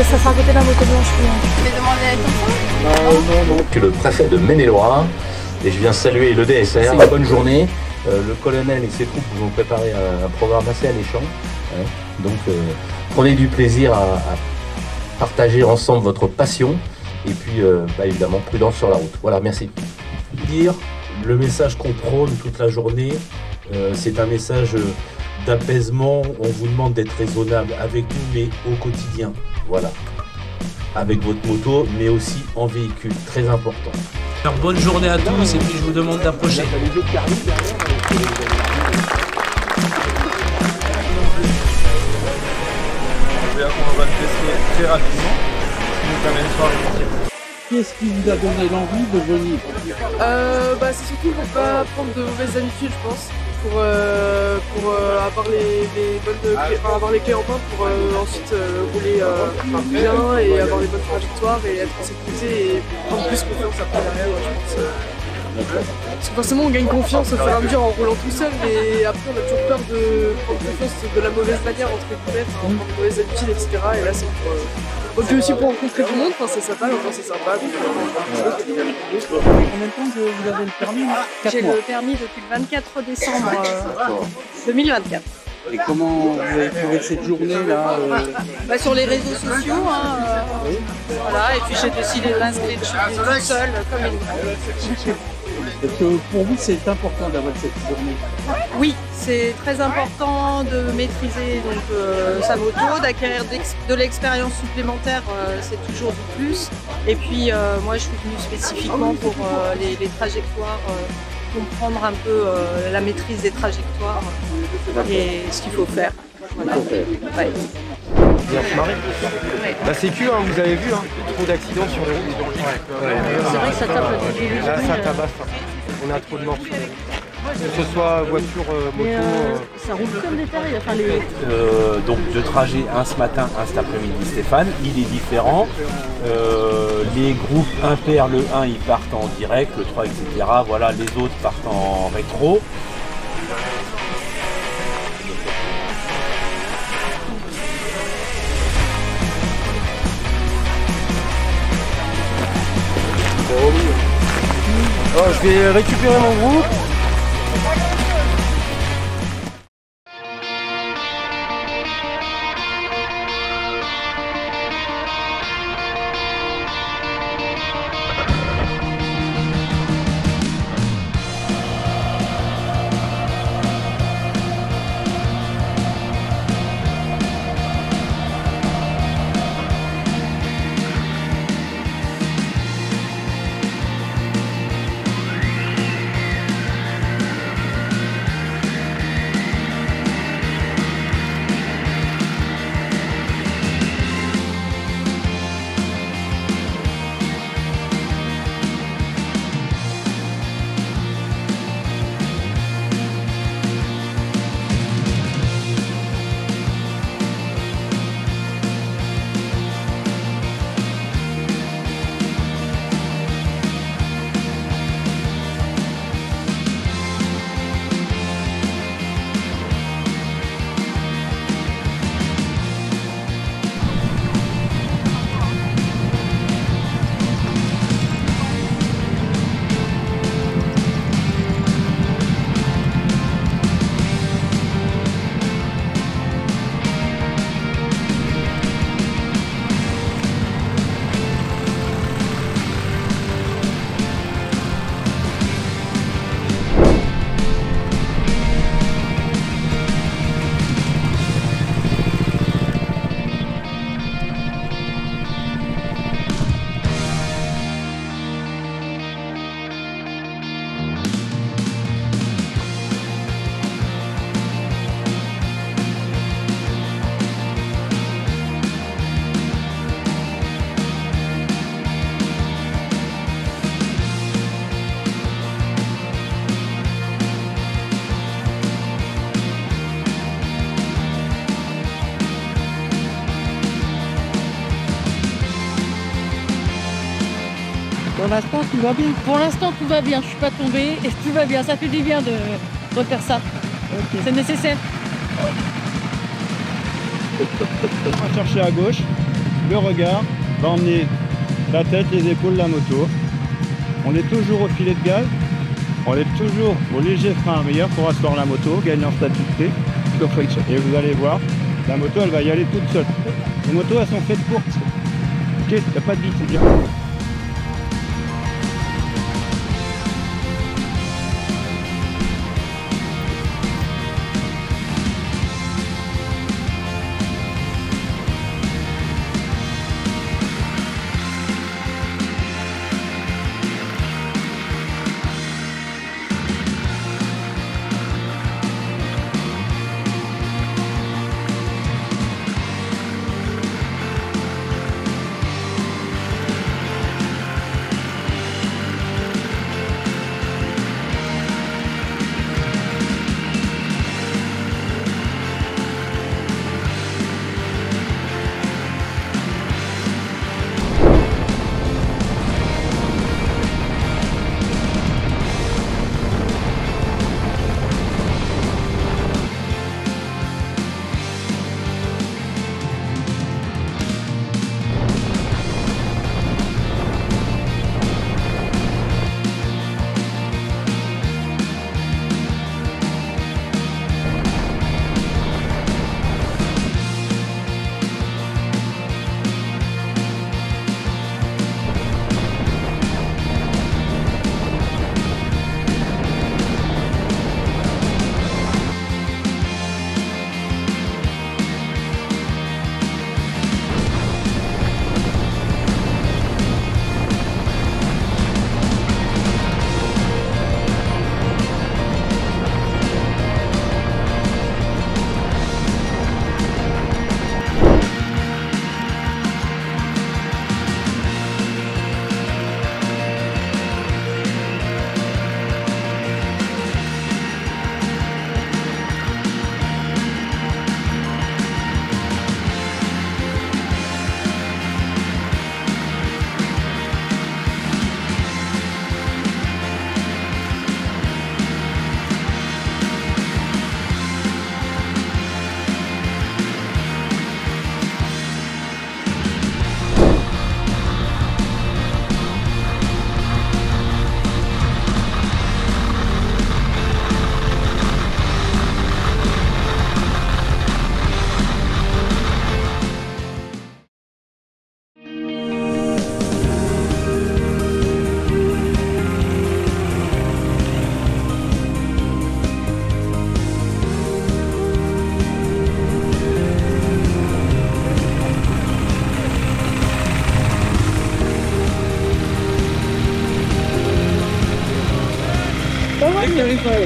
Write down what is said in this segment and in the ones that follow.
ça sera à côté d'un moto blanche. Tu veux demander à ton Non. Le préfet de Maine-et-Loire, et je viens saluer le DSR. C'est une bonne journée. Le colonel et ses troupes vous ont préparé un programme assez alléchant. Donc prenez du plaisir à partager ensemble votre passion. Et puis évidemment, prudence sur la route. Voilà, merci. Le message qu'on prône toute la journée, c'est un message d'apaisement. On vous demande d'être raisonnable avec nous, mais au quotidien. Voilà. Avec votre moto, mais aussi en véhicule. Très important. Alors, bonne journée à tous et puis je vous demande d'approcher. On va le tester très rapidement. Qu'est-ce qui vous a donné l'envie de venir? C'est surtout pour pas prendre de mauvaises habitudes, je pense. Pour avoir avoir les clés en main pour ensuite rouler bien et avoir les bonnes trajectoires et être en sécurité et prendre plus confiance après derrière, je pense. Parce que forcément on gagne confiance au fur et à mesure en roulant tout seul, mais après on a toujours peur de prendre confiance de la mauvaise manière, entre guillemets, prendre de mauvaises habitudes, etc. Et là c'est et puis aussi pour rencontrer tout le monde, c'est sympa, l'ambiance est sympa. Combien de temps que vous avez le permis? J'ai le permis depuis le 24 décembre 2024. Et comment vous avez trouvé cette journée-là Sur les réseaux sociaux, voilà, et puis j'ai décidé de m'inscrire toute seule, comme une... Est-ce que pour vous c'est important d'avoir cette journée? Oui, c'est très important de maîtriser sa moto, d'acquérir de l'expérience supplémentaire, c'est toujours du plus. Et puis moi je suis venue spécifiquement pour les trajectoires, comprendre un peu la maîtrise des trajectoires et ce qu'il faut faire. Voilà. Ouais. Bien se marrer. La sécu, vous avez vu, trop d'accidents sur les routes. C'est vrai que ça tape Là, ça tabasse. On a trop de morts. Que ce soit voiture, moto. ça roule comme des tarés. Enfin, donc le trajet, un ce matin, un cet après-midi, Stéphane, il est différent. Les groupes impairs, le 1, ils partent en direct, le 3, etc. Voilà, les autres partent en rétro. Je vais récupérer mon groupe. Pour l'instant, tout va bien. Pour l'instant, tout va bien. Je suis pas tombée et tout va bien. Ça fait du bien de refaire ça. Okay. C'est nécessaire. On va chercher à gauche. le regard va emmener la tête, les épaules, la moto. On est toujours au filet de gaz, on est toujours au léger frein arrière pour asseoir la moto, gagner en stabilité. Et vous allez voir, la moto elle va y aller toute seule. Les motos elles sont faites courtes. Ok, il n'y a pas de vie, c'est bien.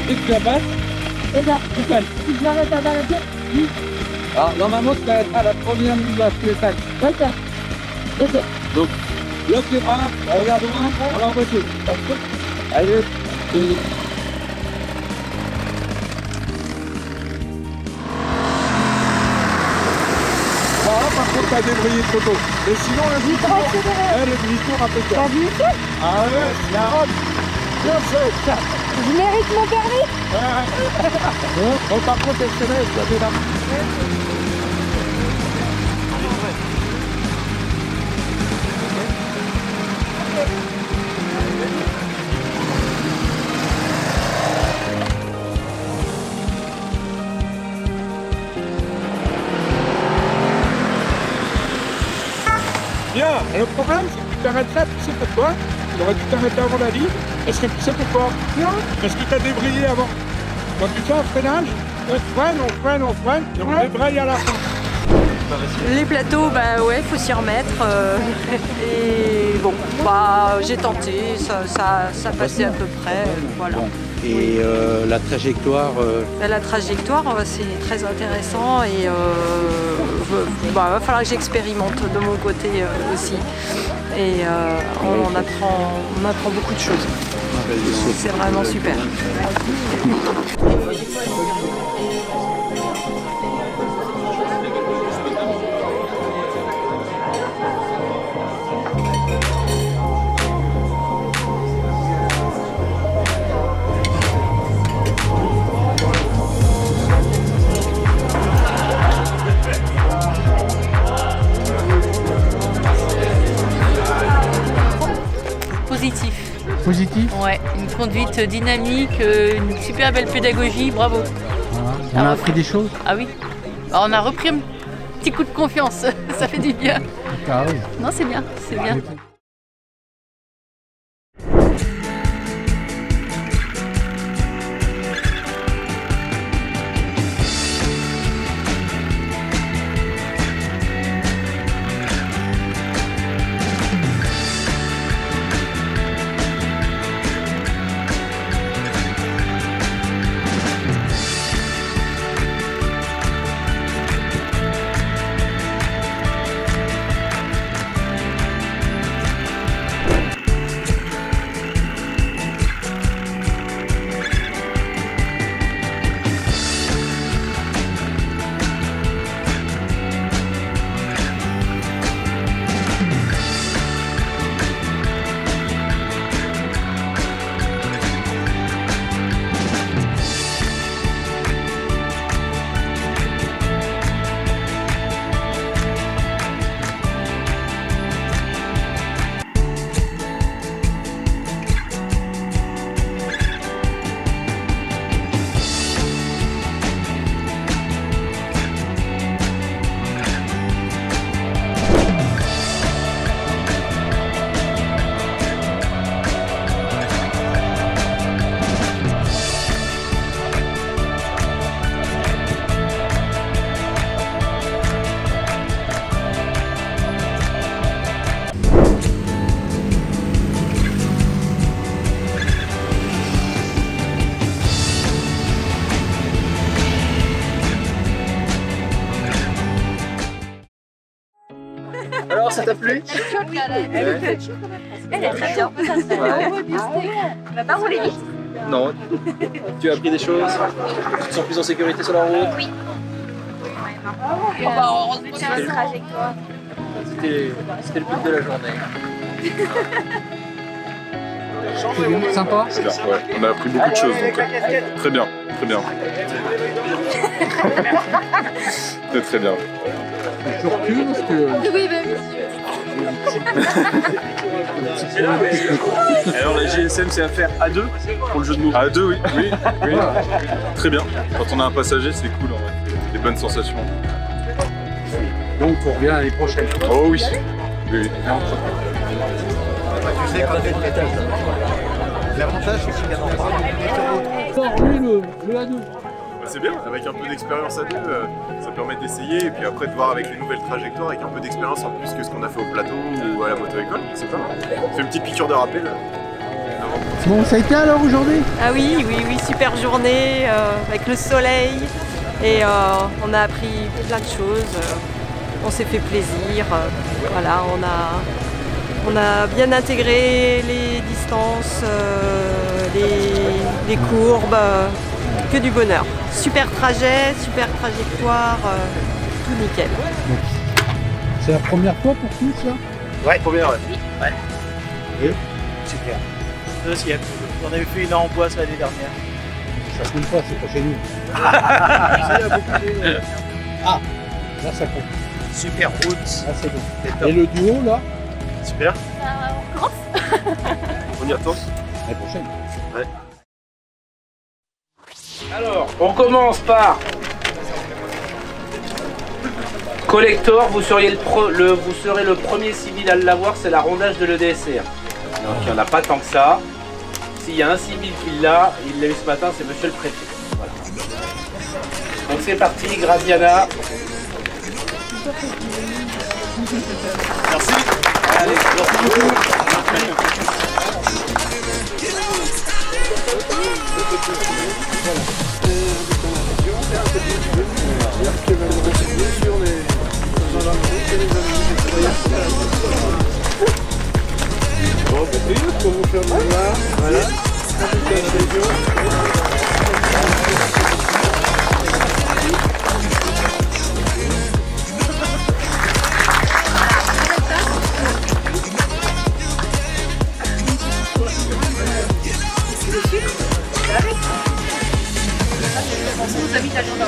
Dès que tu la passes, C'est ça. tu calmes. Je m'arrête à la tête. Alors, normalement, tu vas être à la première ligne là, tu les calmes. D'accord. Ok. Donc, bloque les bras, regarde loin, on l'envoie tout. Allez, voilà, par contre, t'as débrayé trop tôt. Mais sinon, le demi-tour impeccable. T'as vu ça? Ah ouais, la robe. Bien fait. Je mérite mon permis? Bon, par contre, exceptionnel, ça fait là. Bien, le problème, c'est que tu t'arrêtes là, tu sais pourquoi? Tu aurais dû t'arrêter avant la ligne. Est-ce que tu sais pourquoi? Non. Parce que tu as débrayé avant. Quand tu fais un freinage, on freine, et on débraye à la fin. Les plateaux, bah ouais, faut s'y remettre. Et bon, bah j'ai tenté, ça passait à peu près. Voilà. Et la trajectoire La trajectoire, c'est très intéressant et va falloir que j'expérimente de mon côté aussi. Et on apprend beaucoup de choses. C'est vraiment super. Ouais, une conduite dynamique, une super belle pédagogie, bravo. On a appris des choses? Ah oui. Alors, on a repris un petit coup de confiance, ça fait du bien. Ah oui. Non, c'est bien, c'est bien. Alors, ça t'a plu? Elle est très bien. On va pas rouler vite. Non. Tu as appris des choses? Tu te sens plus en sécurité sur la route? Oui. On va faire une trajectoire. C'était le but de la journée. Sympa? C'est bien, ouais. On a appris beaucoup de choses, donc très bien, très bien. C'était très bien. Je recule parce que... Oui, bah oui. Alors la GSM c'est à faire à deux pour le jeu de mots. À deux, oui, oui, oui. Très bien. Quand on a un passager, c'est cool, en fait. Des bonnes sensations. Donc on revient l'année prochaine. Oh oui. Oui, oui. Tu sais quand t'es l'étage là. L'avantage c'est qu'il y a dans le A2. C'est bien, avec un peu d'expérience à deux, ça permet d'essayer et puis après de voir avec les nouvelles trajectoires, avec un peu d'expérience en plus que ce qu'on a fait au plateau ou à la moto-école, donc c'est pas mal. Ça fait une petite piqûre de rappel. Bon, ça a été alors aujourd'hui? Ah oui, oui, oui, super journée avec le soleil et on a appris plein de choses, on s'est fait plaisir, voilà, on a bien intégré les distances, les courbes, que du bonheur. Super trajet, super trajectoire, tout nickel. C'est la première fois pour tous là? Ouais, première, ouais. Ouais. Et super. Deuxième. On avait fait une en bois l'année dernière. Ça compte pas, c'est pas chez nous. Ah, là ça compte. Super route. Là c'est bon. Et le duo là? Super. On commence. On y attend. L'année prochaine. Ouais. Alors, on commence par collector, vous serez le premier civil à l'avoir, c'est la rondage de l'EDSR. Donc il n'y en a pas tant que ça. S'il y a un civil qui l'a, il l'a eu ce matin, c'est monsieur le préfet. Voilà. Donc c'est parti, Graziana. Merci. Allez, merci beaucoup. Pour vous faire voir, voilà. On vous invite à l'endroit.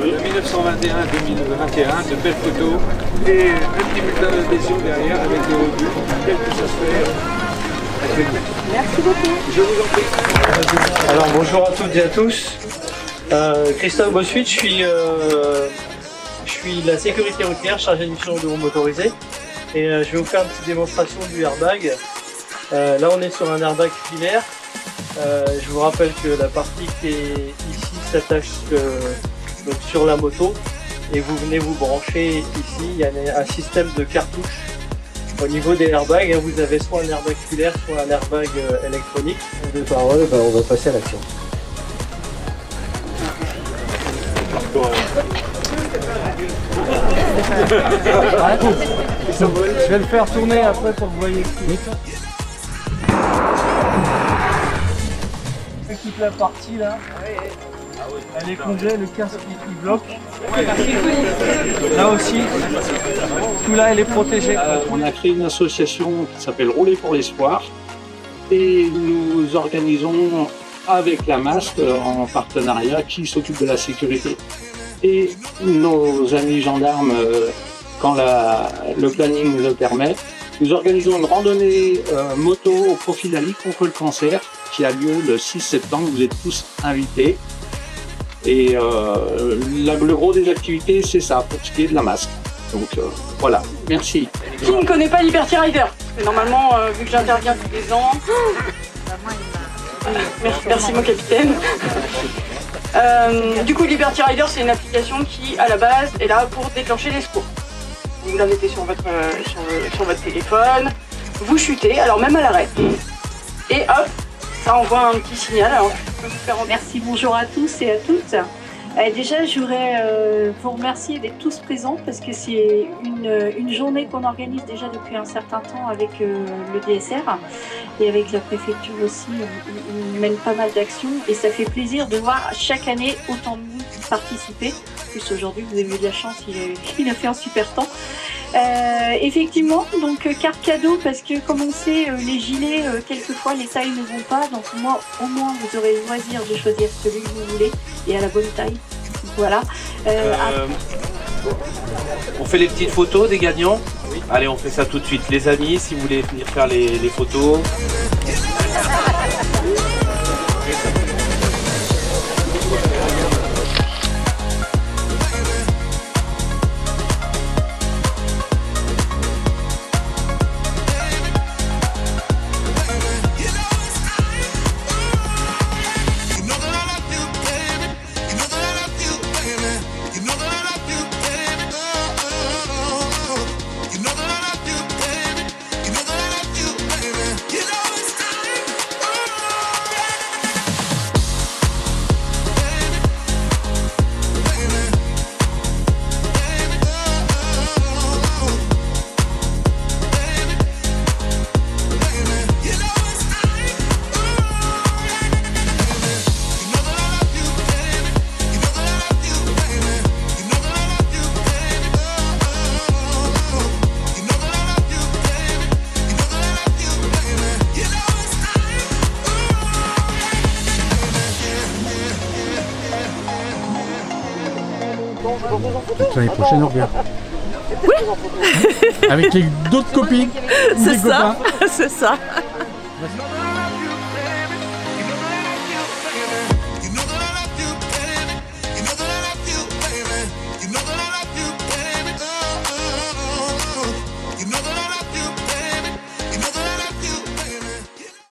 1921-2021, de belles photos et un petit bulletin d'adhésion derrière avec des revues, tel que ça se fait. Merci beaucoup. Je vous en prie. Alors bonjour à toutes et à tous. Christophe Bossuit, je suis la sécurité routière chargé de mission de roues motorisées et je vais vous faire une petite démonstration du airbag. Là on est sur un airbag filaire. Je vous rappelle que la partie qui est ici s'attache donc sur la moto et vous venez vous brancher ici. Il y a un système de cartouches. Au niveau des airbags, vous avez soit un airbag filaire, soit un airbag électronique. De parole, on va passer à l'action. Je vais le faire tourner après pour que vous voyez. Toute la partie là, elle est congelée, le casque il bloque. Là aussi, tout là elle est protégée. On a créé une association qui s'appelle Rouler pour l'espoir et nous organisons avec la MAST en partenariat qui s'occupe de la sécurité et nos amis gendarmes quand le planning nous le permet. Nous organisons une randonnée moto au profit de la Ligue contre le cancer qui a lieu le 6 septembre. Vous êtes tous invités. Et le gros des activités, c'est ça, pour ce qui est de la masque. Donc voilà, merci. Qui ne connaît pas Liberty Rider? Normalement, vu que j'interviens tous les ans... Merci mon capitaine. Du coup, Liberty Rider, c'est une application qui, à la base, est là pour déclencher les secours. Vous la mettez sur votre téléphone, vous chutez, alors même à l'arrêt. Et hop, ça envoie un petit signal. Alors, je peux vous faire Merci, bonjour à tous et à toutes. Déjà, je voudrais vous remercier d'être tous présents parce que c'est une journée qu'on organise déjà depuis un certain temps avec le DSR et avec la préfecture aussi. On mène pas mal d'actions et ça fait plaisir de voir chaque année autant de monde participer. En plus, aujourd'hui, vous avez eu de la chance, il a fait un super temps. Effectivement, donc carte cadeau parce que comme on sait, les gilets, quelquefois les tailles ne vont pas, donc moi au moins vous aurez le loisir de choisir celui que vous voulez et à la bonne taille. Voilà. On fait les petites photos des gagnants. Allez, on fait ça tout de suite. Les amis, si vous voulez venir faire les photos. L'année prochaine, on revient. Oui. Avec d'autres copines. C'est ça, c'est ça.